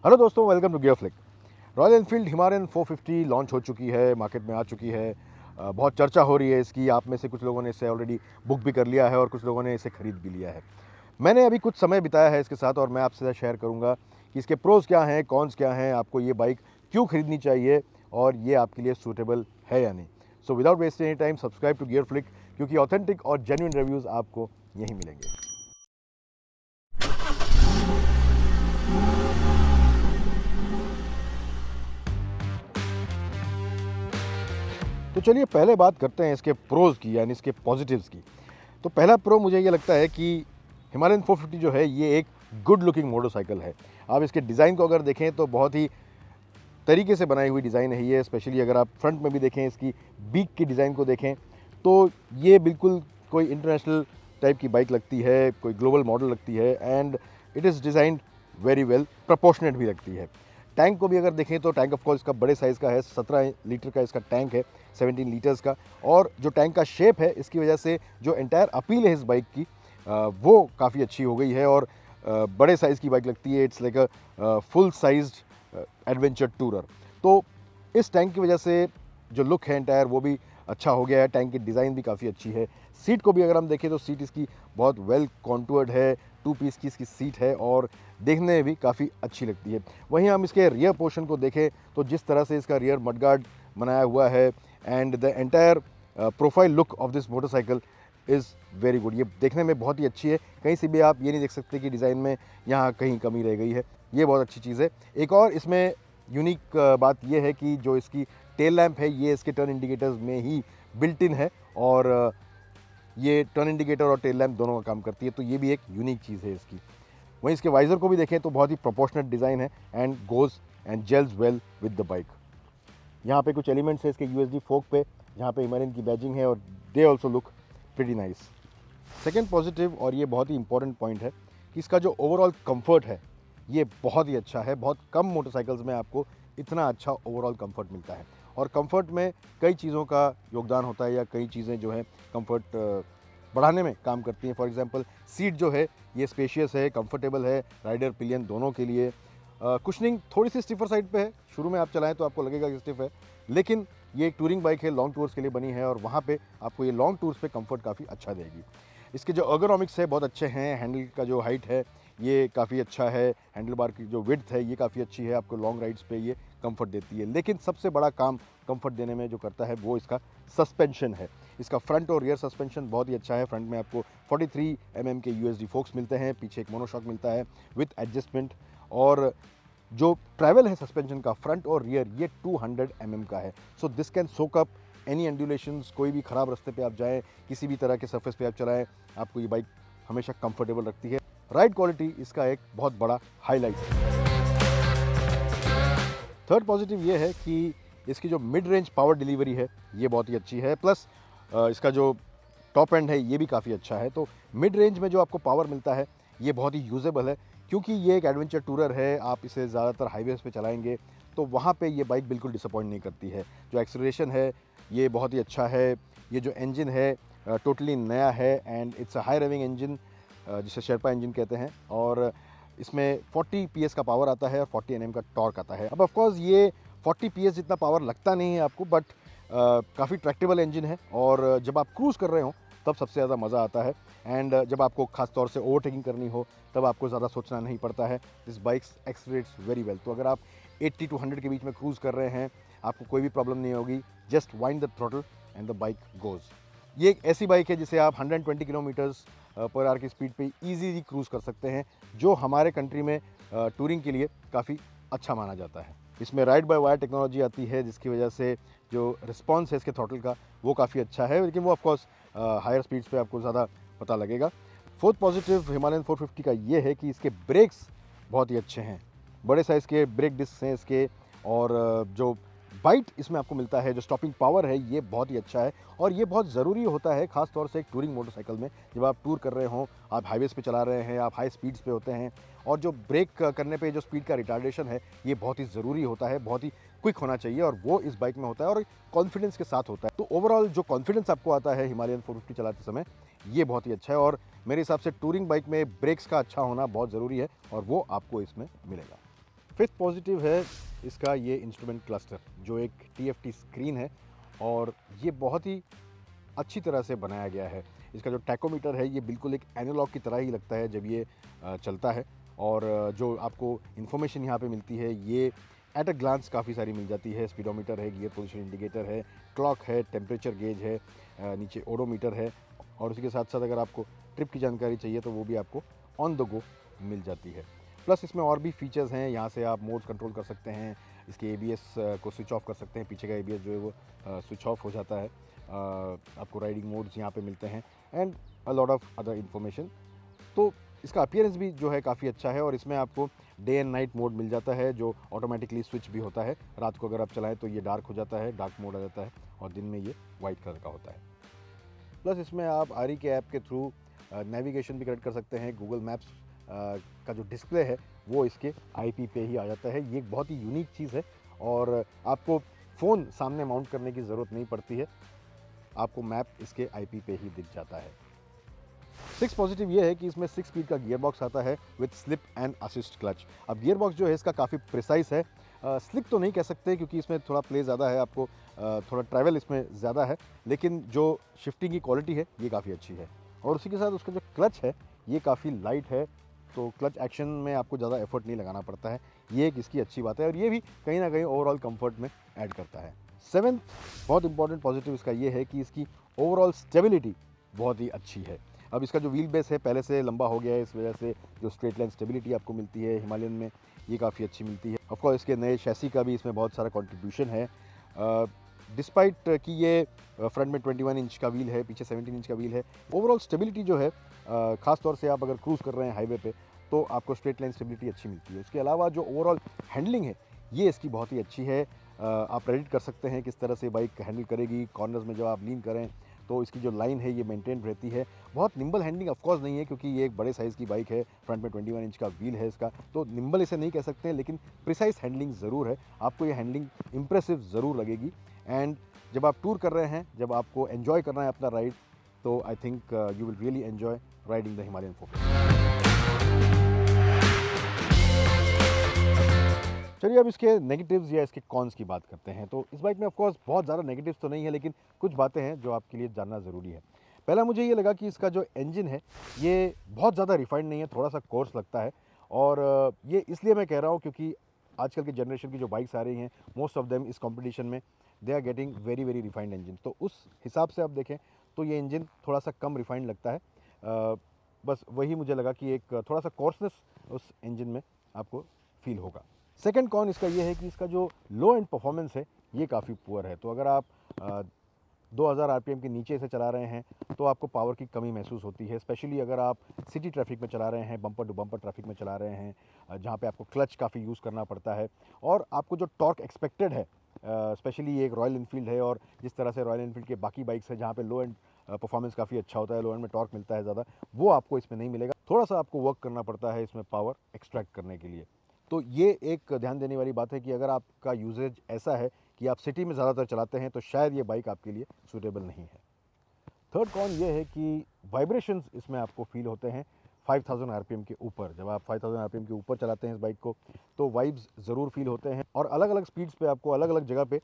Hello दोस्तों, welcome to Gear Flick. Royal Enfield Himalayan 450 launch हो चुकी है, मार्केट में आ चुकी है। बहुत चर्चा हो रही है इसकी। आप में से कुछ लोगों ने इसे ऑलरेडी बुक भी कर लिया है और कुछ लोगों ने इसे खरीद भी लिया है। मैंने अभी कुछ समय बिताया है इसके साथ और मैं आपसे शेयर करूंगा कि इसके प्रोज़ क्या हैं, कॉन्स क्या हैं, आपको ये बाइक क्यों खरीदनी चाहिए और ये आपके लिए सूटेबल है या नहीं। So without wasting any time, subscribe to Gear Flick, क्योंकि ऑथेंटिक और जेन्युइन रिव्यूज़ आपको यहीं मिलेंगे। तो चलिए पहले बात करते हैं इसके प्रोज़ की, यानी इसके पॉजिटिव्स की। तो पहला प्रो मुझे ये लगता है कि हिमालयन 450 जो है ये एक गुड लुकिंग मोटरसाइकिल है। आप इसके डिज़ाइन को अगर देखें तो बहुत ही तरीके से बनाई हुई डिज़ाइन है ये। स्पेशली अगर आप फ्रंट में भी देखें, इसकी बीक की डिज़ाइन को देखें तो ये बिल्कुल कोई इंटरनेशनल टाइप की बाइक लगती है, कोई ग्लोबल मॉडल लगती है। And it is designed very well, proportionate भी लगती है। टैंक को भी अगर देखें तो टैंक ऑफ कोर्स इसका बड़े साइज़ का है, 17 लीटर का इसका टैंक है, 17 लीटर्स का। और जो टैंक का शेप है इसकी वजह से जो एंटायर अपील है इस बाइक की वो काफ़ी अच्छी हो गई है और बड़े साइज़ की बाइक लगती है। It's like a full sized adventure tourer. तो इस टैंक की वजह से जो लुक है एंटायर वो भी अच्छा हो गया है। टैंक की डिज़ाइन भी काफ़ी अच्छी है। सीट को भी अगर हम देखें तो सीट इसकी बहुत वेल कॉन्टूर्ड है, 2 पीस की इसकी सीट है और देखने में भी काफ़ी अच्छी लगती है। वहीं हम इसके रियर पोर्शन को देखें तो जिस तरह से इसका रियर मडगार्ड बनाया हुआ है and the entire profile look of this motorcycle is very good. ये देखने में बहुत ही अच्छी है। कहीं से भी आप ये नहीं देख सकते कि डिज़ाइन में यहाँ कहीं कमी रह गई है। ये बहुत अच्छी चीज़ है। एक और इसमें यूनिक बात यह है कि जो इसकी टेल लैंप है ये इसके टर्न इंडिकेटर्स में ही बिल्ट इन है और ये टर्न इंडिकेटर और टेल लैंप दोनों का काम करती है। तो ये भी एक यूनिक चीज़ है इसकी। वहीं इसके वाइज़र को भी देखें तो बहुत ही प्रोपोर्शनेट डिज़ाइन है and goes and gels well with the bike. यहाँ पे कुछ एलिमेंट्स है इसके यूएसडी फोक पे, जहाँ पे हिमालयन की बैजिंग है और they also look pretty nice. Second positive, और ये बहुत ही इंपॉर्टेंट पॉइंट है, कि इसका जो ओवरऑल कंफर्ट है ये बहुत ही अच्छा है। बहुत कम मोटरसाइकिल्स में आपको इतना अच्छा ओवरऑल कंफर्ट मिलता है और कंफर्ट में कई चीज़ों का योगदान होता है या कई चीज़ें जो है कंफर्ट बढ़ाने में काम करती हैं। फॉर एग्जांपल सीट जो है ये स्पेशियस है, कंफर्टेबल है राइडर पिलियन दोनों के लिए। कुशनिंग थोड़ी सी स्टिफर साइड पे है। शुरू में आप चलाएं तो आपको लगेगा कि स्टिफ है, लेकिन ये एक टूरिंग बाइक है, लॉन्ग टूर्स के लिए बनी है और वहाँ पे आपको ये लॉन्ग टूर्स पे कंफर्ट काफ़ी अच्छा देगी। इसके जो अर्गोनॉमिक्स है बहुत अच्छे हैं। हैंडल का जो हाइट है ये काफ़ी अच्छा है। हैंडल बार की जो विड्थ है ये काफ़ी अच्छी है, आपको लॉन्ग राइड्स पे ये कंफर्ट देती है। लेकिन सबसे बड़ा काम कंफर्ट देने में जो करता है वो इसका सस्पेंशन है। इसका फ्रंट और रियर सस्पेंशन बहुत ही अच्छा है। फ्रंट में आपको 43 mm के यूएसडी फोक्स मिलते हैं, पीछे एक मोनोशॉक मिलता है विथ एडजस्टमेंट। और जो ट्रैवल है सस्पेंशन का फ्रंट और रियर ये 200 mm का है। So this can soak up any undulations. कोई भी ख़राब रास्ते पे आप जाएं, किसी भी तरह के सरफेस पे आप चलाएं, आपको ये बाइक हमेशा कंफर्टेबल रखती है। राइड क्वालिटी इसका एक बहुत बड़ा हाईलाइट है। थर्ड पॉजिटिव ये है कि इसकी जो मिड रेंज पावर डिलीवरी है ये बहुत ही अच्छी है। प्लस इसका जो टॉप एंड है ये भी काफ़ी अच्छा है। तो मिड रेंज में जो आपको पावर मिलता है ये बहुत ही यूजेबल है, क्योंकि ये एक एडवेंचर टूरर है। आप इसे ज़्यादातर हाईवेज़ पे चलाएंगे तो वहाँ पे ये बाइक बिल्कुल डिसअपॉइंट नहीं करती है। जो एक्सेलरेशन है ये बहुत ही अच्छा है। ये जो इंजन है टोटली नया है and it's a high raving engine, जिसे शेरपा इंजन कहते हैं। और इसमें 40 PS का पावर आता है और 40 Nm का टॉर्क आता है। अब ऑफकोर्स ये 40 PS जितना पावर लगता नहीं है आपको, बट काफ़ी ट्रैक्टेबल इंजन है और जब आप क्रूज़ कर रहे हो तब सबसे ज़्यादा मज़ा आता है। एंड जब आपको खास तौर से ओवरटेकिंग करनी हो तब आपको ज़्यादा सोचना नहीं पड़ता है। This bikes accelerates very well. तो अगर आप 80 to 100 के बीच में क्रूज़ कर रहे हैं आपको कोई भी प्रॉब्लम नहीं होगी। Just wind the throttle and the bike goes. ये एक ऐसी बाइक है जिसे आप 120 किलोमीटर्स पर आवर की स्पीड पे इजीली क्रूज़ कर सकते हैं, जो हमारे कंट्री में टूरिंग के लिए काफ़ी अच्छा माना जाता है। इसमें राइड बाय वायर टेक्नोलॉजी आती है, जिसकी वजह से जो रिस्पॉन्स है इसके थ्रॉटल का वो काफ़ी अच्छा है, लेकिन वो ऑफकोर्स हायर स्पीड्स पे आपको ज़्यादा पता लगेगा। फोर्थ पॉजिटिव हिमालयन 450 का ये है कि इसके ब्रेक्स बहुत ही अच्छे हैं। बड़े साइज़ के ब्रेक डिस्क हैं इसके और जो बाइट इसमें आपको मिलता है, जो स्टॉपिंग पावर है ये बहुत ही अच्छा है। और ये बहुत ज़रूरी होता है ख़ास तौर से एक टूरिंग मोटरसाइकिल में। जब आप टूर कर रहे हों, आप हाईवेज़ पे चला रहे हैं, आप हाई स्पीड्स पे होते हैं और जो ब्रेक करने पे जो स्पीड का रिटार्डेशन है ये बहुत ही ज़रूरी होता है, बहुत ही क्विक होना चाहिए और वो इस बाइक में होता है और कॉन्फिडेंस के साथ होता है। तो ओवरऑल जो कॉन्फिडेंस आपको आता है हिमालयन 450 चलाते समय ये बहुत ही अच्छा है और मेरे हिसाब से टूरिंग बाइक में ब्रेक्स का अच्छा होना बहुत ज़रूरी है और वो आपको इसमें मिलेगा। फिफ्थ पॉजिटिव है इसका ये इंस्ट्रूमेंट क्लस्टर, जो एक TFT स्क्रीन है और ये बहुत ही अच्छी तरह से बनाया गया है। इसका जो टैकोमीटर है ये बिल्कुल एक एनालॉग की तरह ही लगता है जब ये चलता है, और जो आपको इन्फॉर्मेशन यहाँ पे मिलती है ये एट अ ग्लांस काफ़ी सारी मिल जाती है। स्पीडोमीटर है, गियर पोजीशन इंडिकेटर है, क्लॉक है, टेम्परेचर गेज है, नीचे ओडोमीटर है, और उसी के साथ साथ अगर आपको ट्रिप की जानकारी चाहिए तो वो भी आपको ऑन द गो मिल जाती है। प्लस इसमें और भी फीचर्स हैं, यहाँ से आप मोड्स कंट्रोल कर सकते हैं, इसके ABS को स्विच ऑफ कर सकते हैं, पीछे का ABS जो है वो स्विच ऑफ हो जाता है। आपको राइडिंग मोड्स यहाँ पे मिलते हैं and a lot of other information. तो इसका अपीयरेंस भी जो है काफ़ी अच्छा है, और इसमें आपको डे एंड नाइट मोड मिल जाता है जो ऑटोमेटिकली स्विच भी होता है। रात को अगर आप चलाएं तो ये डार्क हो जाता है, डार्क मोड आ जाता है, और दिन में ये वाइट कलर का होता है। प्लस इसमें आप आरी के ऐप के थ्रू नेविगेशन भी कनेक्ट कर सकते हैं। गूगल मैप्स का जो डिस्प्ले है वो इसके IP पे ही आ जाता है। ये एक बहुत ही यूनिक चीज़ है, और आपको फ़ोन सामने माउंट करने की ज़रूरत नहीं पड़ती है, आपको मैप इसके IP पे ही दिख जाता है। 6 पॉजिटिव ये है कि इसमें 6 स्पीड का गियर बॉक्स आता है with slip and assist clutch. अब गियर बॉक्स जो है इसका काफ़ी प्रिसाइज है, स्लिप तो नहीं कह सकते क्योंकि इसमें थोड़ा प्ले ज़्यादा है, आपको थोड़ा ट्रैवल इसमें ज़्यादा है, लेकिन जो शिफ्टिंग की क्वालिटी है ये काफ़ी अच्छी है। और उसी के साथ उसका जो क्लच है ये काफ़ी लाइट है, तो क्लच एक्शन में आपको ज़्यादा एफर्ट नहीं लगाना पड़ता है, ये एक इसकी अच्छी बात है, और ये भी कहीं ना कहीं ओवरऑल कंफर्ट में ऐड करता है। 7th बहुत इंपॉर्टेंट पॉजिटिव इसका ये है कि इसकी ओवरऑल स्टेबिलिटी बहुत ही अच्छी है। अब इसका जो व्हील बेस है पहले से लंबा हो गया है, इस वजह से जो स्ट्रेट लाइन स्टेबिलिटी आपको मिलती है हिमालयन में ये काफ़ी अच्छी मिलती है। ऑफ कोर्स इसके नए शैसी का भी इसमें बहुत सारा कंट्रीब्यूशन है। डिस्पाइट कि ये फ्रंट में 21 इंच का व्हील है, पीछे 17 इंच का व्हील है, ओवरऑल स्टेबिलिटी जो है ख़ास तौर से आप अगर क्रूज़ कर रहे हैं हाईवे पे तो आपको स्ट्रेट लाइन स्टेबिलिटी अच्छी मिलती है। उसके अलावा जो ओवरऑल हैंडलिंग है ये इसकी बहुत ही अच्छी है। आप प्रेडिक्ट कर सकते हैं किस तरह से बाइक हैंडल करेगी, कॉर्नर्स में जब आप लीन करें तो इसकी जो लाइन है ये मेंटेन रहती है। बहुत निम्बल हैंडलिंग ऑफ कोर्स नहीं है क्योंकि ये एक बड़े साइज़ की बाइक है, फ्रंट में 21 इंच का व्हील है इसका, तो निम्बल इसे नहीं कह सकते हैं, लेकिन प्रिसाइज हैंडलिंग ज़रूर है। आपको ये हैंडलिंग इंप्रेसिव ज़रूर लगेगी, एंड जब आप टूर कर रहे हैं, जब आपको एन्जॉय करना है अपना राइड, तो I think you will really enjoy riding the Himalayan 450। चलिए अब इसके नेगेटिव्स या इसके कॉन्स की बात करते हैं। तो इस बाइक में ऑफ कोर्स बहुत ज़्यादा नेगेटिव्स तो नहीं है, लेकिन कुछ बातें हैं जो आपके लिए जानना ज़रूरी है। पहला मुझे ये लगा कि इसका जो इंजन है ये बहुत ज़्यादा रिफाइंड नहीं है, थोड़ा सा कोर्स लगता है, और ये इसलिए मैं कह रहा हूँ क्योंकि आजकल की जनरेशन की जो बाइक्स आ रही हैं मोस्ट ऑफ देम इस कॉम्पिटिशन में they are getting very very refined engine, तो उस हिसाब से आप देखें तो ये इंजन थोड़ा सा कम रिफाइंड लगता है। बस वही मुझे लगा कि एक थोड़ा सा कोर्सनेस उस इंजन में आपको फील होगा। सेकंड कॉन इसका ये है कि इसका जो लो एंड परफॉर्मेंस है ये काफ़ी पुअर है। तो अगर आप 2000 RPM के नीचे इसे चला रहे हैं तो आपको पावर की कमी महसूस होती है, स्पेशली अगर आप सिटी ट्रैफिक में चला रहे हैं, बम्पर टू बम्पर ट्रैफिक में चला रहे हैं, जहाँ पे आपको क्लच काफ़ी यूज़ करना पड़ता है, और आपको जो टॉर्क एक्सपेक्टेड है, स्पेशली ये एक रॉयल इनफील्ड है, और जिस तरह से रॉयल इनफील्ड के बाकी बाइक्स हैं जहाँ पे लो एंड परफॉर्मेंस काफ़ी अच्छा होता है, लो एंड में टॉर्क मिलता है ज़्यादा, वो आपको इसमें नहीं मिलेगा। थोड़ा सा आपको वर्क करना पड़ता है इसमें पावर एक्सट्रैक्ट करने के लिए। तो ये एक ध्यान देने वाली बात है कि अगर आपका यूजेज ऐसा है कि आप सिटी में ज़्यादातर चलाते हैं तो शायद ये बाइक आपके लिए सूटेबल नहीं है। थर्ड कॉन ये है कि वाइब्रेशंस इसमें आपको फील होते हैं 5000 RPM के ऊपर। जब आप 5000 RPM के ऊपर चलाते हैं इस बाइक को तो वाइब्स ज़रूर फील होते हैं, और अलग अलग स्पीड्स पे आपको अलग अलग जगह पे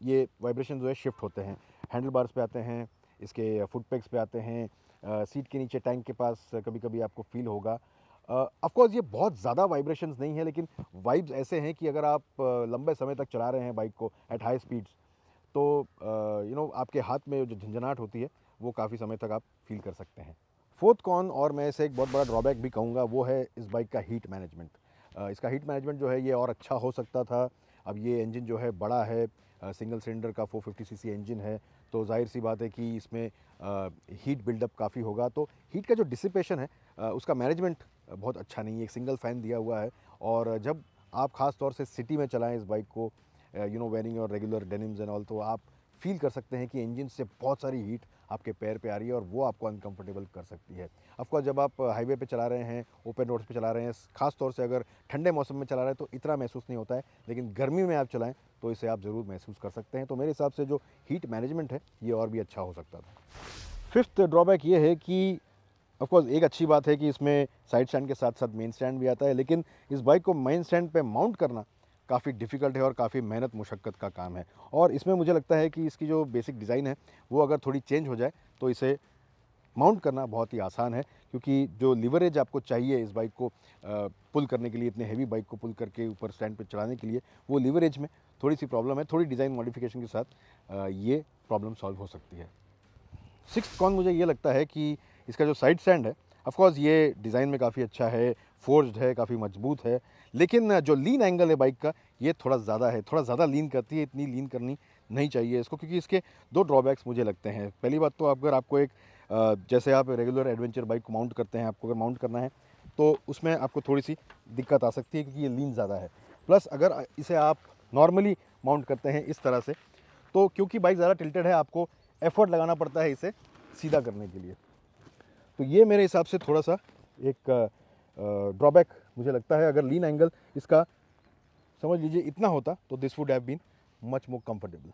ये वाइब्रेशन जो है शिफ्ट होते हैं। हैंडल बार्स पे आते हैं, इसके फुट पेग्स पे आते हैं, सीट के नीचे टैंक के पास कभी कभी आपको फील होगा। ऑफ कोर्स ये बहुत ज़्यादा वाइब्रेशंस नहीं है, लेकिन वाइब्स ऐसे हैं कि अगर आप लंबे समय तक चला रहे हैं बाइक को एट हाई स्पीड्स तो आपके हाथ में जो झंझनाहट होती है वो काफ़ी समय तक आप फील कर सकते हैं। फोर्थ कॉन, और मैं इसे एक बहुत बड़ा ड्रॉबैक भी कहूँगा, वो है इस बाइक का हीट मैनेजमेंट। इसका हीट मैनेजमेंट जो है ये और अच्छा हो सकता था। अब ये इंजन जो है बड़ा है, सिंगल सिलेंडर का 450cc इंजन है, तो जाहिर सी बात है कि इसमें हीट बिल्डअप काफ़ी होगा। तो हीट का जो डिसिपेशन है उसका मैनेजमेंट बहुत अच्छा नहीं है। एक सिंगल फ़ैन दिया हुआ है, और जब आप ख़ास तौर से सिटी में चलाएं इस बाइक को, wearing your regular denims and all, तो आप फील कर सकते हैं कि इंजन से बहुत सारी हीट आपके पैर पे आ रही है, और वो आपको अनकंफर्टेबल कर सकती है। ऑफकोर्स जब आप हाईवे पे चला रहे हैं, ओपन रोड्स पे चला रहे हैं, खास तौर से अगर ठंडे मौसम में चला रहे हैं तो इतना महसूस नहीं होता है, लेकिन गर्मी में आप चलाएं तो इसे आप ज़रूर महसूस कर सकते हैं। तो मेरे हिसाब से जो हीट मैनेजमेंट है ये और भी अच्छा हो सकता था। फिफ्थ ड्रॉबैक ये है कि ऑफ कोर्स एक अच्छी बात है कि इसमें साइड स्टैंड के साथ साथ मेन स्टैंड भी आता है, लेकिन इस बाइक को मेन स्टैंड पे माउंट करना काफ़ी डिफ़िकल्ट है और काफ़ी मेहनत मुशक्क़त का काम है। और इसमें मुझे लगता है कि इसकी जो बेसिक डिज़ाइन है वो अगर थोड़ी चेंज हो जाए तो इसे माउंट करना बहुत ही आसान है, क्योंकि जो लीवरेज आपको चाहिए इस बाइक को पुल करने के लिए, इतने हेवी बाइक को पुल करके ऊपर स्टैंड पे चढ़ाने के लिए, वो लीवरेज में थोड़ी सी प्रॉब्लम है। थोड़ी डिज़ाइन मॉडिफिकेशन के साथ ये प्रॉब्लम सॉल्व हो सकती है। सिक्स्थ कॉन मुझे ये लगता है कि इसका जो साइड स्टैंड है, ऑफ कोर्स ये डिज़ाइन में काफ़ी अच्छा है, फोर्ज्ड है, काफ़ी मजबूत है, लेकिन जो लीन एंगल है बाइक का ये थोड़ा ज़्यादा है, थोड़ा ज़्यादा लीन करती है। इतनी लीन करनी नहीं चाहिए इसको, क्योंकि इसके दो ड्रॉबैक्स मुझे लगते हैं। पहली बात तो अगर आपको एक जैसे आप रेगुलर एडवेंचर बाइक को माउंट करते हैं, आपको अगर माउंट करना है तो उसमें आपको थोड़ी सी दिक्कत आ सकती है, क्योंकि ये लीन ज़्यादा है। प्लस अगर इसे आप नॉर्मली माउंट करते हैं इस तरह से, तो क्योंकि बाइक ज़्यादा टिल्टेड है, आपको एफर्ट लगाना पड़ता है इसे सीधा करने के लिए। तो ये मेरे हिसाब से थोड़ा सा एक ड्रॉबैक मुझे लगता है। अगर लीन एंगल इसका समझ लीजिए इतना होता तो this would have been much more comfortable.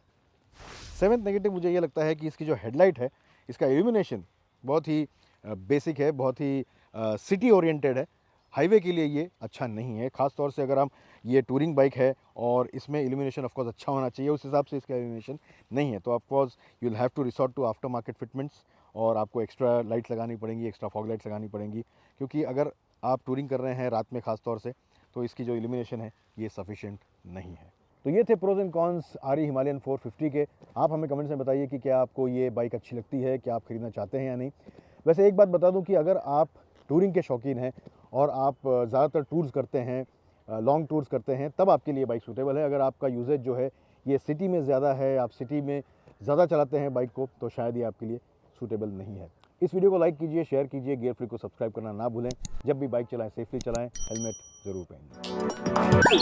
Seventh negative मुझे ये लगता है कि इसकी जो हेडलाइट है, इसका इल्यूमिनेशन बहुत ही बेसिक है, बहुत ही सिटी ओरिएंटेड है। हाईवे के लिए ये अच्छा नहीं है, ख़ास तौर से अगर हम ये टूरिंग बाइक है और इसमें इल्यूमिनेशन ऑफ कोर्स अच्छा होना चाहिए, उस हिसाब से इसका इल्यूमिनेशन नहीं है। तो of course you will have to resort to after market fitments, और आपको एक्स्ट्रा लाइट्स लगानी पड़ेंगी, एक्स्ट्रा फॉग लाइट्स लगानी पड़ेंगी, क्योंकि अगर आप टूरिंग कर रहे हैं रात में ख़ास तौर से, तो इसकी जो इल्यूमिनेशन है ये सफिशिएंट नहीं है। तो ये थे pros and cons RE Himalayan 450 के। आप हमें कमेंट्स में बताइए कि क्या आपको ये बाइक अच्छी लगती है, क्या आप खरीदना चाहते हैं या नहीं। वैसे एक बात बता दूं कि अगर आप टूरिंग के शौकीन हैं और आप ज़्यादातर टूर्स करते हैं, लॉन्ग टूर्स करते हैं, तब आपके लिए बाइक सूटेबल है। अगर आपका यूजेज जो है ये सिटी में ज़्यादा है, आप सिटी में ज़्यादा चलाते हैं बाइक को, तो शायद ये आपके लिए सूटेबल नहीं है। इस वीडियो को लाइक कीजिए, शेयर कीजिए, गियर फ्री को सब्सक्राइब करना ना भूलें। जब भी बाइक चलाएं सेफली चलाएं, हेलमेट ज़रूर पहनें।